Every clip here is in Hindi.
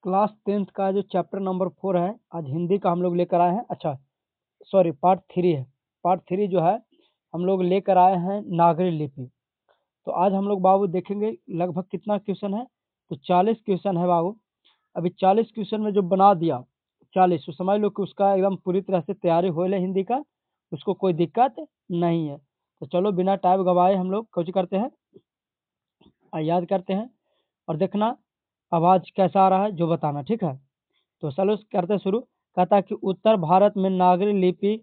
क्लास 10th का जो चैप्टर नंबर 4 है, आज हिंदी का हम लोग लेकर आए हैं। अच्छा सॉरी, पार्ट 3 है। पार्ट 3 जो है हम लोग लेकर आए हैं नागरी लिपि। तो आज हम लोग बाबू देखेंगे लगभग कितना क्वेश्चन है, तो 40 क्वेश्चन है बाबू। अभी 40 क्वेश्चन में जो बना दिया 40, तो समझ लो कि उसका एकदम पूरी तरह से तैयारी हो ले हिंदी का, उसको कोई दिक्कत नहीं है। तो चलो बिना टाइम गवाए हम लोग कुछ करते हैं, याद करते हैं और देखना आवाज कैसा आ रहा है जो बताना, ठीक है। तो चलो करते शुरू। कहता है कि उत्तर भारत में नागरी लिपि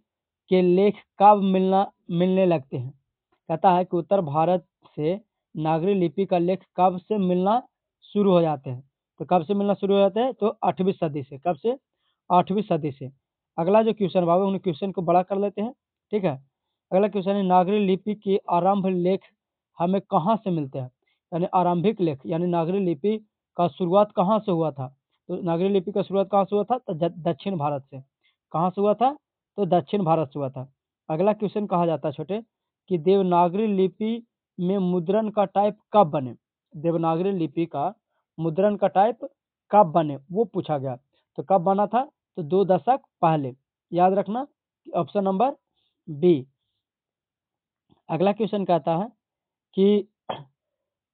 के लेख कब मिलने लगते हैं। कहता है कि उत्तर भारत से नागरी लिपि का लेख कब से मिलना शुरू हो जाते हैं। तो कब से मिलना शुरू हो जाते हैं, तो 8वीं सदी से। कब से? 8वीं सदी से। अगला जो क्वेश्चन बाबू, उन क्वेश्चन को बड़ा कर लेते हैं, ठीक है। अगला क्वेश्चन है नागरी लिपि के आरंभ लेख हमें कहाँ से मिलते हैं, यानी आरंभिक लेख, यानी नागरी लिपि का शुरुआत कहाँ से हुआ था। तो नागरी लिपि का शुरुआत कहाँ से हुआ था, तो दक्षिण भारत से। कहाँ से हुआ था, तो दक्षिण भारत से हुआ था। अगला क्वेश्चन कहा जाता है छोटे कि देवनागरी लिपि में मुद्रण का टाइप कब बने। देवनागरी लिपि का मुद्रण का टाइप कब बने वो पूछा गया। तो कब बना था, तो 2 दशक पहले। याद रखना, ऑप्शन नंबर बी। अगला क्वेश्चन कहता है कि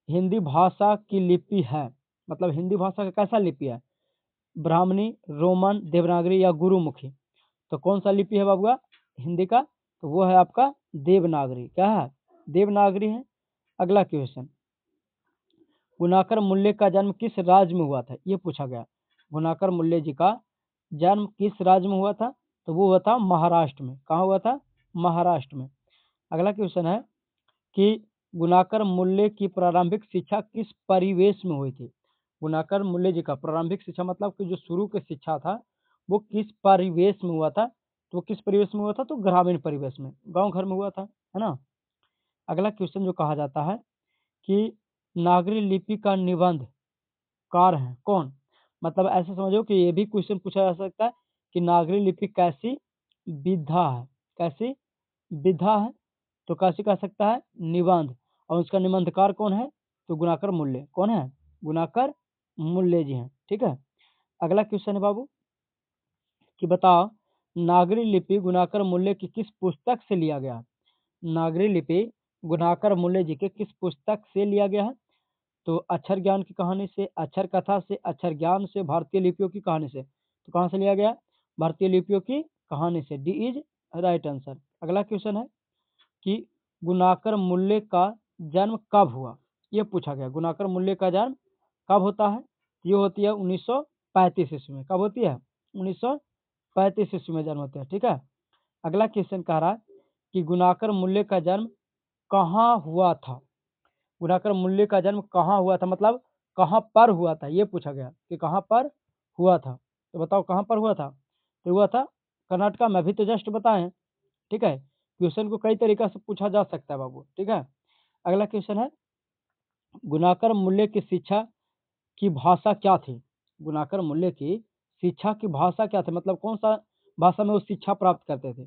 हिंदी भाषा की लिपि है, मतलब हिंदी भाषा का कैसा लिपि है, ब्राह्मणी, रोमन, देवनागरी या गुरुमुखी। तो कौन सा लिपि है बाबूआ हिंदी का, तो वो है आपका देवनागरी। क्या है, देवनागरी है। अगला क्वेश्चन, गुणाकर मूल्य का जन्म किस राज्य में हुआ था, ये पूछा गया। गुणाकर मूल्य जी का जन्म किस राज्य में हुआ था, तो वो हुआ था महाराष्ट्र में। कहाँ हुआ था, महाराष्ट्र में। अगला क्वेश्चन है कि गुणाकर मूल्य की प्रारंभिक शिक्षा किस परिवेश में हुई थी। गुणाकर मूल्य जी का प्रारंभिक शिक्षा मतलब कि जो शुरू की शिक्षा था वो किस परिवेश में हुआ था, तो किस परिवेश में हुआ था, तो ग्रामीण परिवेश में, गांव घर में हुआ था, है ना। अगला क्वेश्चन जो कहा जाता है कि नागरी लिपि का निबंध कार है कौन। मतलब ऐसे समझो कि ये भी क्वेश्चन पूछा जा सकता है कि नागरी लिपि कैसी विधा है, कैसी विधा है, तो कैसे कह सकता है, निबंध। और उसका निबंधकार कौन है, तो गुणाकर मूल्य। कौन है, गुणाकर मूल्य जी हैं, ठीक है। अगला क्वेश्चन है बाबू कि बताओ नागरी लिपि गुणाकर मूल्य की किस पुस्तक से लिया गया है। नागरी लिपि गुणाकर मूल्य जी के किस पुस्तक से लिया गया है, तो अक्षर ज्ञान की कहानी से, अक्षर कथा से, अक्षर ज्ञान से, भारतीय लिपियों की कहानी से। तो कहाँ से लिया गया, भारतीय लिपियों की कहानी से। D is right answer. अगला क्वेश्चन है कि गुणाकर मूल्य का जन्म कब हुआ, ये पूछा गया। गुणाकर मूल्य का जन्म कब होता है, ये होती है 1935 ईस्वी में। कब होती है, 1935 ईस्वी में जन्म होता है, ठीक है। अगला क्वेश्चन कह रहा है कि गुणाकर मूल्य का जन्म कहाँ हुआ था। गुणाकर मूल्य का जन्म कहाँ हुआ था, मतलब कहाँ पर हुआ था, ये पूछा गया कि कहाँ पर हुआ था। तो बताओ कहाँ पर हुआ था, तो हुआ था कर्नाटका में। अभी तो जस्ट बताएं, ठीक है। क्वेश्चन को कई तरीका से पूछा जा सकता है बाबू, ठीक है। अगला क्वेश्चन है गुणाकर मूल्य की शिक्षा की भाषा क्या थी। गुणाकर मूल्य की शिक्षा की भाषा क्या थी, मतलब कौन सा भाषा में वो शिक्षा प्राप्त करते थे,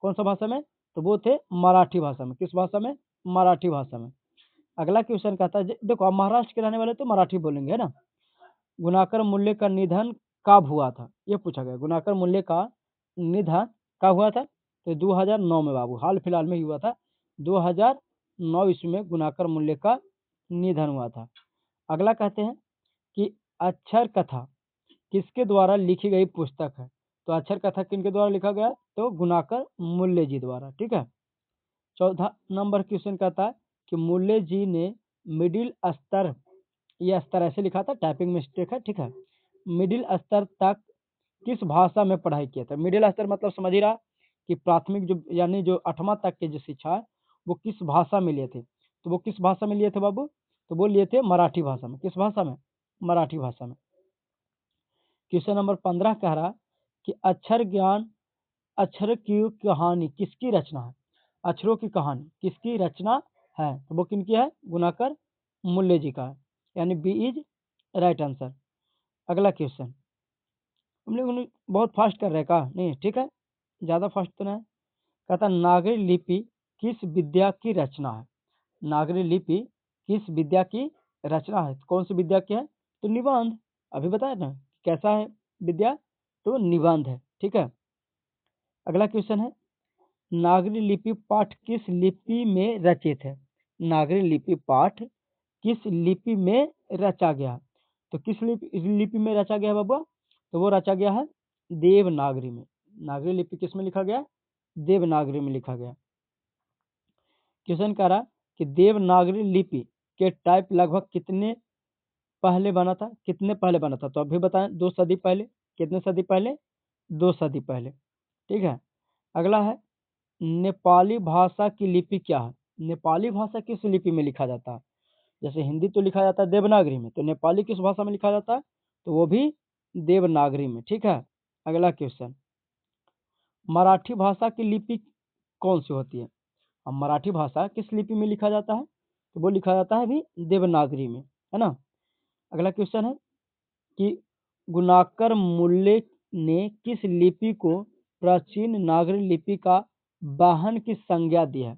कौन सा भाषा में, तो वो थे मराठी भाषा में। किस भाषा में, मराठी भाषा में। अगला क्वेश्चन कहता है देखो आप महाराष्ट्र के रहने वाले तो मराठी बोलेंगे, है ना। गुणाकर मूल्य का निधन कब हुआ था, ये पूछा गया। गुणाकर मूल्य का निधन कब हुआ था, तो 2009 में बाबू, हाल फिलहाल में ही हुआ था। 2009 ईस्वी में गुणाकर मूल्य का निधन हुआ था। अगला कहते हैं कि अक्षर कथा किसके द्वारा लिखी गई पुस्तक है। तो अक्षर कथा किनके द्वारा लिखा गया, तो गुणाकर मूल्य जी द्वारा, ठीक है। 14 नंबर क्वेश्चन कहता है कि मूल्य जी ने मिडिल स्तर, ये स्तर ऐसे लिखा था, टाइपिंग मिस्टेक है, ठीक है। मिडिल स्तर तक किस भाषा में पढ़ाई किया था। मिडिल स्तर मतलब समझ ही रहा कि प्राथमिक जो यानी जो 8वां तक के जो शिक्षा है वो किस भाषा में लिए थे। तो वो किस भाषा में लिए थे बाबू, तो वो लिए थे मराठी भाषा में। किस भाषा में, मराठी भाषा में। क्वेश्चन नंबर 15 कह रहा कि अक्षर ज्ञान, अक्षर की कहानी किसकी रचना है। अक्षरों की कहानी किसकी रचना है, तो वो किनकी है, गुणाकर मूल्य जी का है, यानी बी इज राइट आंसर। अगला क्वेश्चन, हम लोग बहुत फास्ट कर रहे हैं का नहीं, ठीक है, ज़्यादा फास्ट तो नहीं। कहता नागरी लिपि किस विद्या की रचना है। नागरी लिपि किस विद्या की रचना है, कौन सी विद्या की है, तो निबंध। अभी बताया ना कैसा है विद्या? तो निबंध है, ठीक है। अगला क्वेश्चन है, नागरी लिपि पाठ किस लिपि में रचित है? नागरी लिपि पाठ किस लिपि में रचा गया? तो किस लिपि में रचा गया बाबा? तो वो रचा गया है देवनागरी में। नागरी लिपि किस में लिखा गया? देवनागरी में लिखा गया। क्वेश्चन कह रहा कि देवनागरी लिपि के टाइप लगभग कितने पहले बना था? कितने पहले बना था? तो अभी बताएं, 2 सदी पहले। कितने सदी पहले? 2 सदी पहले, ठीक है। अगला है, नेपाली भाषा की लिपि क्या है? नेपाली भाषा किस लिपि में लिखा जाता है? जैसे हिंदी तो लिखा जाता है देवनागरी में, तो नेपाली किस भाषा में लिखा जाता है? तो वो भी देवनागरी में, ठीक है। अगला क्वेश्चन, मराठी भाषा की लिपि कौन सी होती है? अब मराठी भाषा किस लिपि में लिखा जाता है? तो वो लिखा जाता है भी देवनागरी में, है ना। अगला क्वेश्चन है कि गुणाकर मूल्य ने किस लिपि को प्राचीन नागरी लिपि का वाहन की संज्ञा दी है?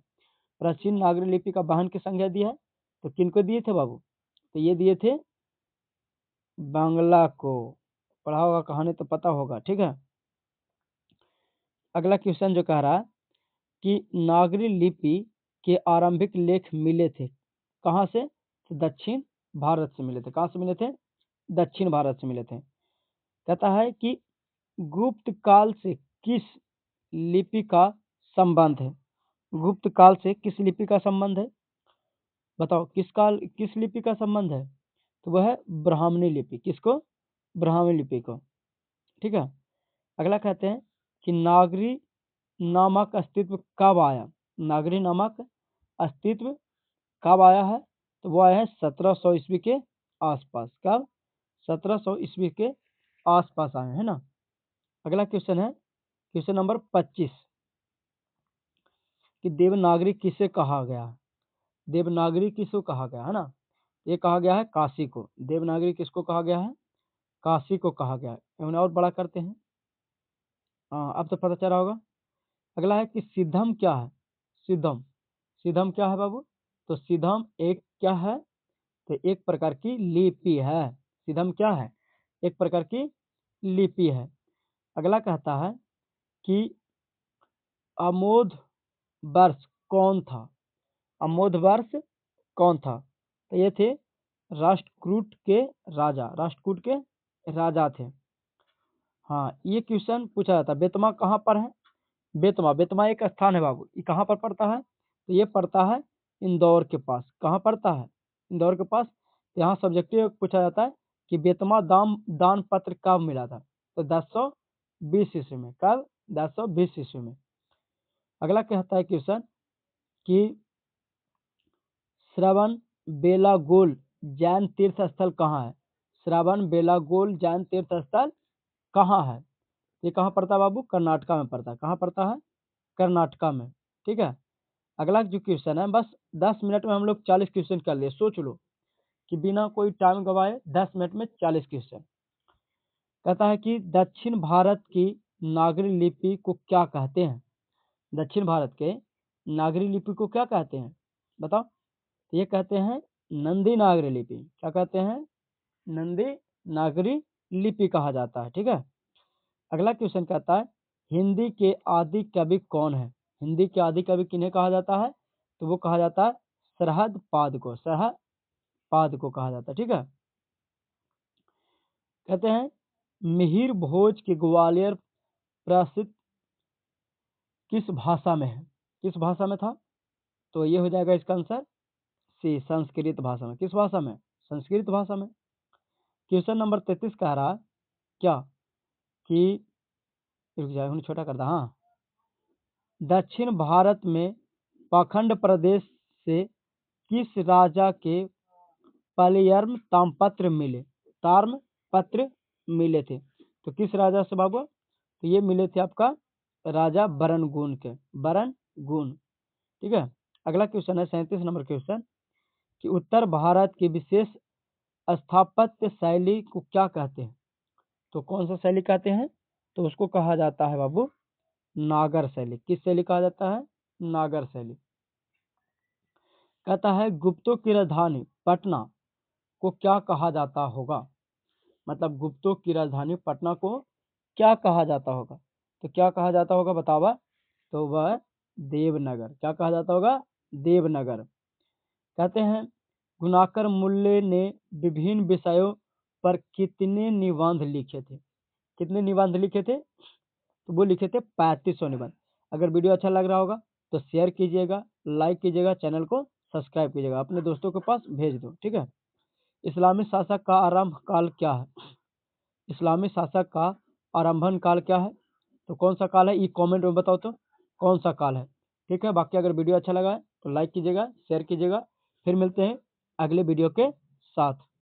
प्राचीन नागरी लिपि का वाहन की संज्ञा दी है, तो किनको दिए थे बाबू? तो ये दिए थे बांग्ला को। पढ़ा होगा कहानी तो पता होगा, ठीक है। अगला क्वेश्चन जो कह रहा है कि नागरी लिपि के आरंभिक लेख मिले थे कहाँ से? तो दक्षिण भारत से मिले थे। कहाँ से मिले थे? दक्षिण भारत से मिले थे। कहता है कि गुप्त काल से किस लिपि का संबंध है? गुप्त काल से किस लिपि का संबंध है? बताओ, किस लिपि का संबंध है? तो वह है ब्राह्मणी लिपि। किसको? ब्राह्मणी लिपि को, ठीक है। अगला कहते हैं कि नागरी नामक अस्तित्व कब आया? नागरी नामक अस्तित्व कब आया है? तो वो आया है 1700 ईस्वी के आसपास। कब? 1700 ईस्वी के आसपास आए, है ना। अगला क्वेश्चन है क्वेश्चन नंबर 25 कि देवनागरी किसे कहा गया? देवनागरी किसको कहा गया, है ना। ये कहा गया है काशी को। देवनागरी किसको कहा गया है? काशी को कहा गया है। उन्हें और बड़ा करते हैं। हाँ, अब तो पता चला होगा। अगला है कि सिद्धम क्या है? सिद्धम, सिद्धम क्या है बाबू? तो सिद्धम एक क्या है? तो एक प्रकार की लिपि है। सिद्धम क्या है? एक प्रकार की लिपि है। अगला कहता है कि अमोध वर्ष कौन था? अमोध वर्ष कौन था? तो ये थे राष्ट्रकूट के राजा। राष्ट्रकूट के राजा थे। हाँ, ये क्वेश्चन पूछा जाता है। बेतमा कहाँ पर है? बेतमा, बेतमा एक स्थान है बाबू। ये कहाँ पर पड़ता है? तो ये पड़ता है इंदौर के पास। कहाँ पड़ता है? इंदौर के पास। यहाँ सब्जेक्टिव पूछा जाता है कि बेतमा दान पत्र कब मिला था? तो 1020 ईस्वी में। कब? 1020 ईस्वी में। अगला कहता है क्वेश्चन कि श्रवण बेलागोल जैन तीर्थ स्थल कहाँ है? श्रवण बेलागोल जैन तीर्थ स्थल कहाँ है? ये कहाँ पड़ता है बाबू? कर्नाटका में पड़ता है। कहाँ पड़ता है? कर्नाटका में, ठीक है। अगला जो क्वेश्चन है, बस 10 मिनट में हम लोग 40 क्वेश्चन कर लिए। सोच लो कि बिना कोई टाइम गवाए 10 मिनट में 40 क्वेश्चन। कहता है कि दक्षिण भारत की नागरी लिपि को क्या कहते हैं? दक्षिण भारत के नागरी लिपि को क्या कहते हैं? बताओ। तो ये कहते हैं नंदी नागरी लिपि। क्या कहते हैं? नंदी नागरी लिपि कहा जाता है, ठीक है। अगला क्वेश्चन कहता है हिंदी के आदि कवि कौन है? हिंदी के आदि कवि किन्हें कहा जाता है? तो वो कहा जाता है सरहद पाद को। सरहद पाद को कहा जाता है, ठीक है। कहते हैं मिहिर भोज के ग्वालियर प्रसिद्ध किस भाषा में है? किस भाषा में था? तो ये हो जाएगा इसका आंसर सी, संस्कृत भाषा में। किस भाषा में? संस्कृत भाषा में। क्वेश्चन नंबर 33 कह रहा क्या कि, रुक जाए उन्हें छोटा कर दा। हाँ, दक्षिण भारत में पाखंड प्रदेश से किस राजा के पलियर्म तामपत्र मिले? ताम्रपत्र मिले थे। तो किस राजा से बाबू? तो ये मिले थे आपका राजा बरनगुन के। बरनगुन, ठीक है। अगला क्वेश्चन है 37 नंबर क्वेश्चन कि उत्तर भारत की विशेष स्थापत्य शैली को क्या कहते हैं? तो कौन सा शैली कहते हैं? तो उसको कहा जाता है बाबू नागर शैली। किस शैली कहा जाता है? नागर शैली। कहता है गुप्तों की राजधानी पटना को क्या कहा जाता होगा? मतलब गुप्तों की राजधानी पटना को क्या कहा जाता होगा? तो क्या कहा जाता होगा बतावा? तो वह देवनगर। क्या कहा जाता होगा? देवनगर। कहते हैं गुणाकर मूल्य ने विभिन्न विषयों पर कितने निबंध लिखे थे? कितने निबंध लिखे थे? तो वो लिखे थे 3500 निबंध। अगर वीडियो अच्छा लग रहा होगा तो शेयर कीजिएगा, लाइक कीजिएगा, चैनल को सब्सक्राइब कीजिएगा, अपने दोस्तों के पास भेज दो, ठीक है। इस्लामी शासक का आरंभ काल क्या है? इस्लामी शासक का आरंभन काल क्या है? तो कौन सा काल है ये कमेंट में बताओ तो कौन सा काल है, ठीक है। बाकी अगर वीडियो अच्छा लगा है तो लाइक कीजिएगा, शेयर कीजिएगा। फिर मिलते हैं अगले वीडियो के साथ।